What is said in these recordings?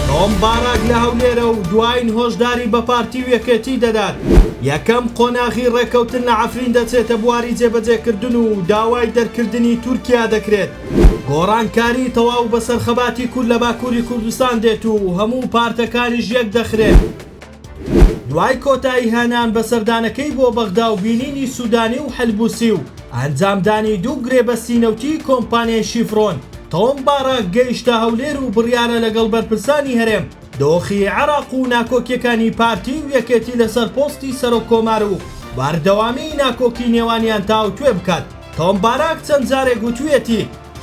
تۆم باراک لە هەولێرە و دوایین هۆشداری بە پارتی و یەکێتی دەدات. یەکەم قۆناغی ڕێکەوتن لە عەفرین دەچێتە بواری جێبەجێکردن و داوای دەرکردنی تورکیا دەکرێت. گۆڕانکاری تەواو بەسەر خەباتی کورد لە باکووری کوردستان دێت و هەموو پارتەکانیش یەک دەخرێت. دوای کۆتایی هێنان بە سەردانەکەی بۆ بەغدا و بینینی سوودانی و حەلبوسی و ئەنجامدانی دوو گرێبەستی نەوتی کۆمپانیای شیفرۆن، تۆم باراک گەیشتە هەولێر و بڕیارە لەگەڵ بەرپرسانی هەرێم دۆخی عێراق و ناکۆکیەکانی پارتی و یەکێتی لەسەر پۆستی سەرۆک کۆمار و باردەوامی ناکۆکی نێوانیان تاوتوێ بکات. تۆم باراک چەند جارێک گوتوویەتی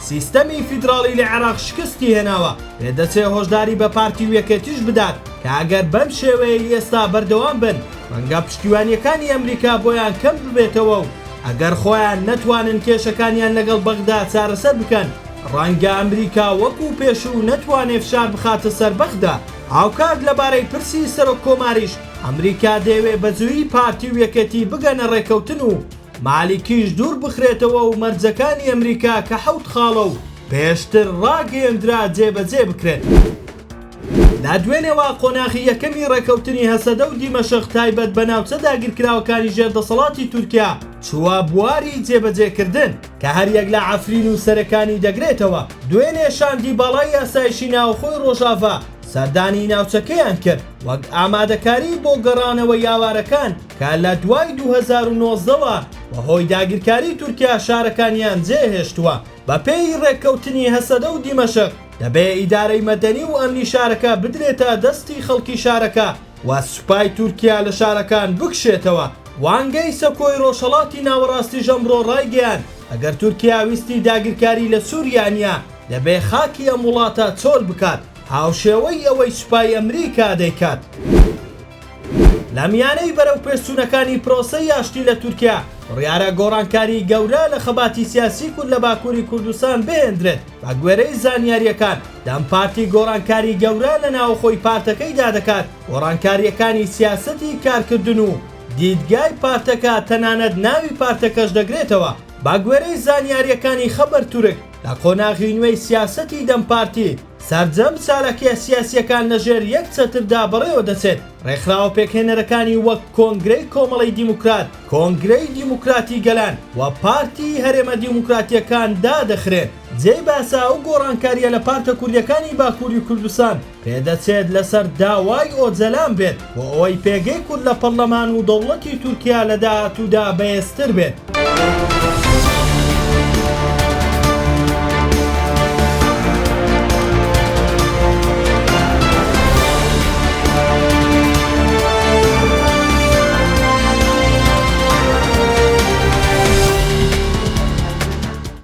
سیستەمی فیدراڵی لە عێراق شکستی هێناوە، پێدەچێت هۆشداری بە پارتی و یەکێتیش بدات کە ئەگەر بەم شێوەیە ئێستا بەردەوام بن ڕەنگە پشتیوانیەکانی ئەمریکا بۆیان کەم ببێتەوە و ئەگەر خۆیان نەتوانن کێشەکانیان لەگەڵ بەغدا چارەسەر بکەن ڕەنگە ئەمریکا وەکو پێشوو نەتوانێت فشار بخاتە سەر بەغدا. هاوکات لەبارەی پرسی سەرۆک کۆماریش ئەمریکا دەیەوێت بەجوویی پارتی و یەکێتی بگەنە ڕێکەوتن و مالیکیش دوور بخرێتەوە و مەرجەکانی ئەمریکا کە 7 خاڵە و پێشتر ڕاگەیەندرا جێبەجێ بکرێت. لا دوێنێەوە قۆناغی یەکەمی ڕێکەوتنی هەسەدە و دیمەشق تایبەت بە ناوچە داگیرکراوەکانی ژێردەسەڵاتی تورکیا چووە بواری جێبەجێکردن کە هەریەک لە عەفرین و سەرەکانی دەگرێتەوە. دوێنێ شاندی باڵای یاسایشی ناوخۆی ڕۆژاڤا سەردانی ناوچەکەیان کرد وەک ئامادەکاری بۆ گەڕانەوە یاوارەکان کە لە دوای 2019ەوە بەهۆی داگیرکاری تورکیا شارەکانیان جێهێشتووە. بە پێی ڕێککەوتنی هەسەدە و دیمەشق دەبێ ئیدارەی مەدەنی و ئەمنی شارەکە بدرێتە دەستی خەڵکی شارەکە و سوپای تورکیا لە شارەکان بکشێتەوە. وانگەی سەکۆی ڕۆژهەڵاتی ناوەڕاستی ژەمڕۆ ڕایگەیان ئەگەر تورکیا ویستی داگیرکاری لە سووریانیا دەبێ خاکی ئەم وڵاتە چۆل بکات هاوشێوەی ئەوەی سوپای ئەمریکا دەیکات. لە میانەی بەرەو پێچوونەکانی پرۆسەی یاشتی لە تورکیا ڕیارە گۆڕانکاری گەورە لە خەباتی سیاسی کورد لە باکووری کوردستان بهێنرێت. بە گوێرەی زانیاریەکان دەم پارتی گۆڕانکاری گەورە لە ناوخۆی پارتەکەیدا دەکات. گۆڕانکاریەکانی سیاسەتی کارکردن و دیدگای پارتەکە تەنانەت ناوی پارتەکەش دەگرێتەوە. بە گوێرەی زانیاریەکانی خەبەر تورک لە قۆناغی نوێی سیاسەتی دەم پارتی سەرجەم چالەکیە سیاسیەکان لەژێر یەک چەتردا بەڕێوە دەچێت. ڕێکخراوە پێکهێنەرەکانی وەک کۆنگرەی کۆمەڵی دیموکرات، کۆنگرەی دیموکراتی گەلان و پارتی هەرێمە دیموکراتیەکان دادەخرێت. جێی باسا و گۆڕانکاریە لە پارتە کوردیەکانی باکووری کوردستان پێدەچێت لەسەر داوای ئۆجەلان بێت بۆ ئەوەی پێگەی کورد لە پەرلەمان و دەوڵەتی تورکیا لە داهاتوودا بەهێزتر بێت.